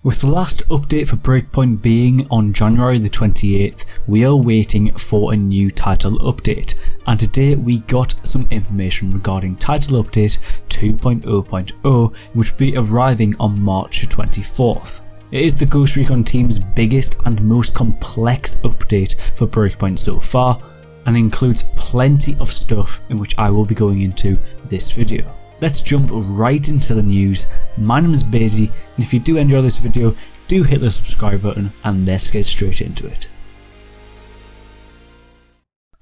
With the last update for Breakpoint being on January the 28th, we are waiting for a new title update, and today we got some information regarding title update 2.0.0, which will be arriving on March 24th. It is the Ghost Recon team's biggest and most complex update for Breakpoint so far, and includes plenty of stuff in which I will be going into this video. Let's jump right into the news. My name is BAYZY, and if you do enjoy this video, do hit the subscribe button and let's get straight into it.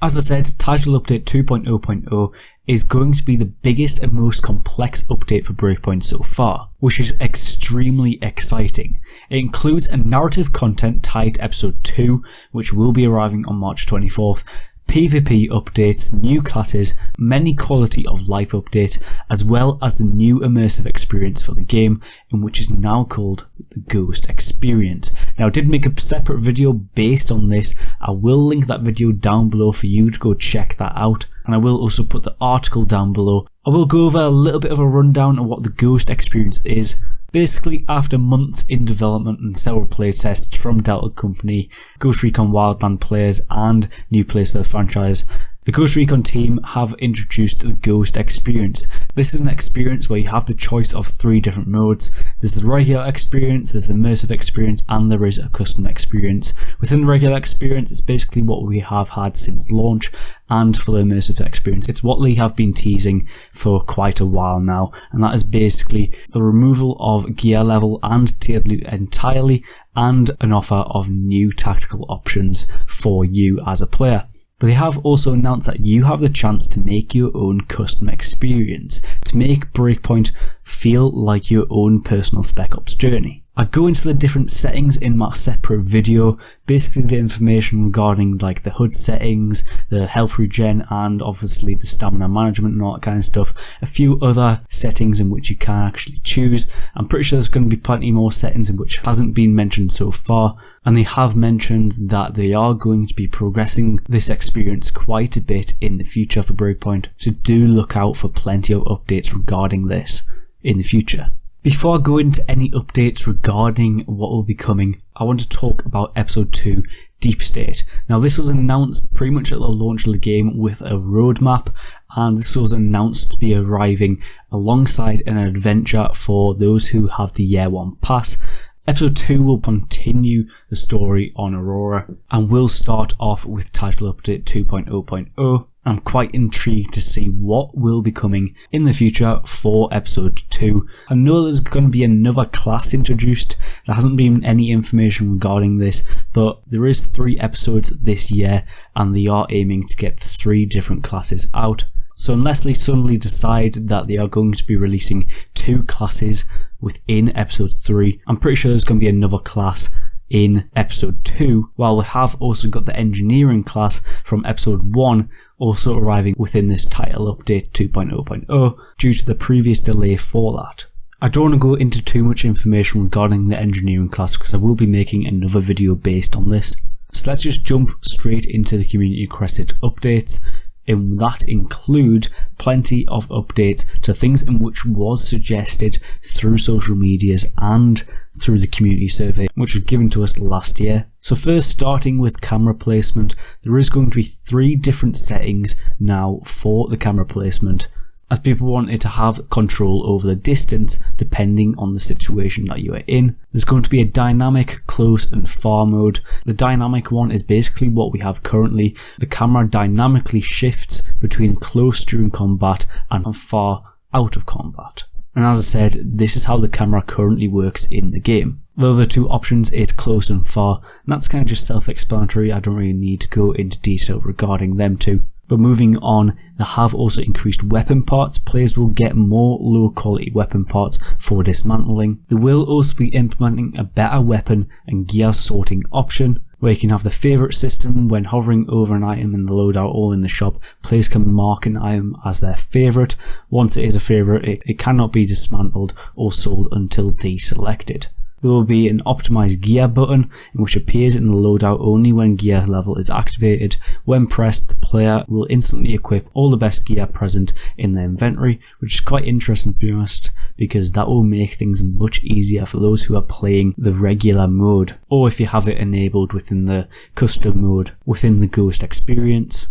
As I said, title update 2.0.0 is going to be the biggest and most complex update for Breakpoint so far, which is extremely exciting. It includes a narrative content tied to episode 2, which will be arriving on March 24th, PvP updates, new classes, many quality of life updates, as well as the new immersive experience for the game, in which is now called the Ghost Experience. Now I did make a separate video based on this. I will link that video down below for you to go check that out, and I will also put the article down below. I will go over a little bit of a rundown of what the Ghost Experience is. Basically, after months in development and several playtests from Delta Company, Ghost Recon Wildland players and new players to the franchise, the Ghost Recon team have introduced the Ghost Experience. This is an experience where you have the choice of 3 different modes. There's the regular experience, there's the immersive experience, and there is a custom experience. Within the regular experience, it's basically what we have had since launch, and for the immersive experience, it's what they have been teasing for quite a while now, and that is basically the removal of gear level and tiered loot entirely, and an offer of new tactical options for you as a player. But they have also announced that you have the chance to make your own custom experience, to make Breakpoint feel like your own personal Spec Ops journey. I go into the different settings in my separate video, basically the information regarding like the HUD settings, the health regen, and obviously the stamina management and all that kind of stuff. A few other settings in which you can actually choose. I'm pretty sure there's going to be plenty more settings in which hasn't been mentioned so far, and they have mentioned that they are going to be progressing this experience quite a bit in the future for Breakpoint, so do look out for plenty of updates regarding this in the future. Before I go into any updates regarding what will be coming, I want to talk about episode 2, Deep State. Now this was announced pretty much at the launch of the game with a roadmap, and this was announced to be arriving alongside an adventure for those who have the Year 1 pass. Episode 2 will continue the story on Aurora and will start off with title update 2.0.0. I'm quite intrigued to see what will be coming in the future for episode 2. I know there's going to be another class introduced. There hasn't been any information regarding this, but there is 3 episodes this year and they are aiming to get 3 different classes out. So unless they suddenly decide that they are going to be releasing 2 classes within episode 3, I'm pretty sure there's going to be another class in episode 2, while we have also got the engineering class from episode 1 also arriving within this title update 2.0.0 due to the previous delay for that. I don't want to go into too much information regarding the engineering class because I will be making another video based on this. So let's just jump straight into the community requested updates, and that include plenty of updates to things in which was suggested through social medias and through the community survey which was given to us last year. So first, starting with camera placement, there is going to be 3 different settings now for the camera placement, as people wanted to have control over the distance depending on the situation that you are in. There's going to be a dynamic close and far mode. The dynamic one is basically what we have currently. The camera dynamically shifts between close during combat and far out of combat. And as I said, this is how the camera currently works in the game. The other 2 options is close and far, and that's kind of just self-explanatory. I don't really need to go into detail regarding them 2. But moving on, they have also increased weapon parts. Players will get more low quality weapon parts for dismantling. They will also be implementing a better weapon and gear sorting option, where you can have the favourite system. When hovering over an item in the loadout or in the shop, players can mark an item as their favourite. Once it is a favourite, it cannot be dismantled or sold until deselected. There will be an optimized gear button, in which appears in the loadout only when gear level is activated. When pressed, the player will instantly equip all the best gear present in their inventory, which is quite interesting to be honest, because that will make things much easier for those who are playing the regular mode, or if you have it enabled within the custom mode within the Ghost experience.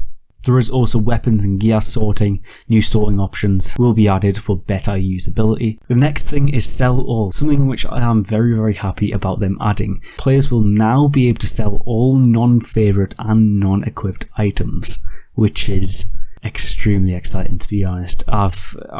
There is also weapons and gear sorting. New sorting options will be added for better usability. The next thing is sell all, something which I am very happy about them adding. Players will now be able to sell all non-favourite and non-equipped items, which is extremely exciting to be honest. I've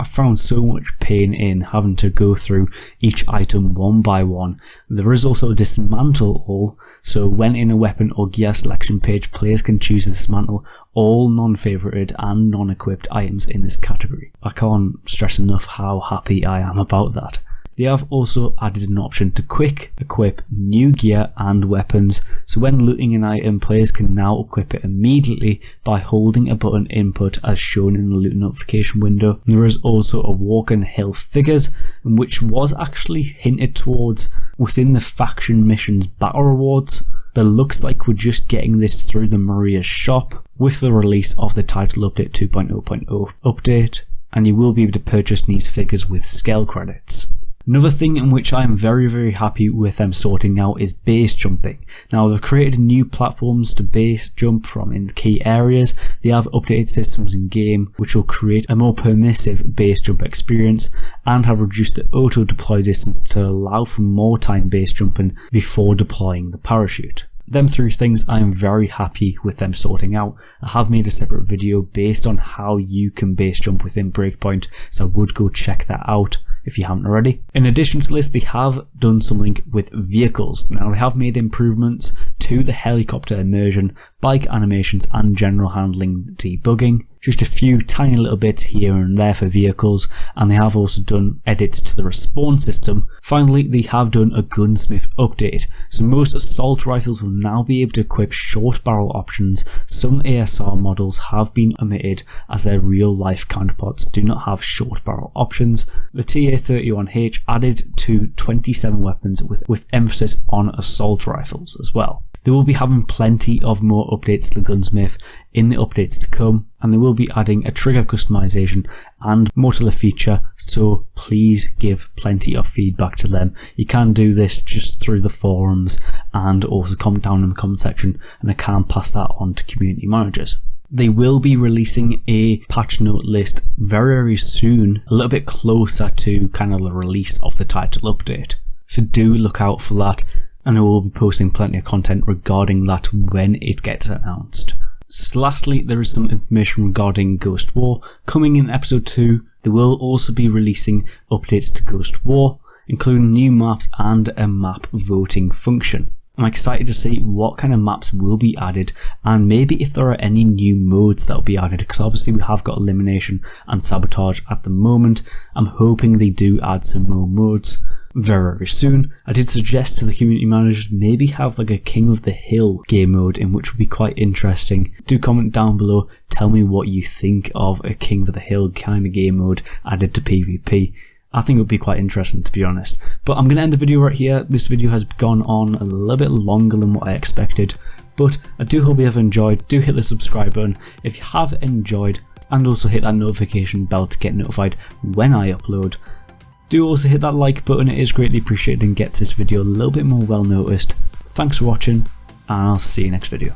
found so much pain in having to go through each item one by one. There is also a dismantle all, so when in a weapon or gear selection page, players can choose to dismantle all non-favorited and non-equipped items in this category. I can't stress enough how happy I am about that. They have also added an option to quick equip new gear and weapons, so when looting an item, players can now equip it immediately by holding a button input as shown in the loot notification window. There is also a walk and hill figures, which was actually hinted towards within the faction missions battle rewards, but looks like we're just getting this through the Maria's shop with the release of the Title Update 2.0.0 update, and you will be able to purchase these figures with scale credits. Another thing in which I am very happy with them sorting out is base jumping. Now they've created new platforms to base jump from in key areas. They have updated systems in game which will create a more permissive base jump experience, and have reduced the auto deploy distance to allow for more time base jumping before deploying the parachute. Them three things I am very happy with them sorting out. I have made a separate video based on how you can base jump within Breakpoint, so I would go check that out if you haven't already. In addition to this, they have done something with vehicles. Now they have made improvements to the helicopter immersion, bike animations and general handling debugging. Just a few tiny little bits here and there for vehicles, and they have also done edits to the respawn system. Finally, they have done a gunsmith update, so most assault rifles will now be able to equip short barrel options. Some ASR models have been omitted as their real life counterparts do not have short barrel options. The TA-31H added to 27 weapons with emphasis on assault rifles as well. They will be having plenty of more updates to the gunsmith in the updates to come, and they will be adding a trigger customization and mortar feature, so please give plenty of feedback to them. You can do this just through the forums and also comment down in the comment section, and I can pass that on to community managers. They will be releasing a patch note list very soon, a little bit closer to kind of the release of the title update, so do look out for that. And I will be posting plenty of content regarding that when it gets announced. So lastly, there is some information regarding Ghost War. Coming in episode 2, they will also be releasing updates to Ghost War, including new maps and a map voting function. I'm excited to see what kind of maps will be added, and maybe if there are any new modes that will be added, because obviously we have got elimination and sabotage at the moment. I'm hoping they do add some more modes very soon. I did suggest to the community managers maybe have like a King of the Hill game mode, in which would be quite interesting. Do comment down below, tell me what you think of a King of the Hill kind of game mode added to PvP. I think it would be quite interesting to be honest. But I'm going to end the video right here. This video has gone on a little bit longer than what I expected, but I do hope you have enjoyed. Do hit the subscribe button if you have enjoyed, and also hit that notification bell to get notified when I upload. Do also hit that like button, it is greatly appreciated and gets this video a little bit more well noticed. Thanks for watching, and I'll see you next video.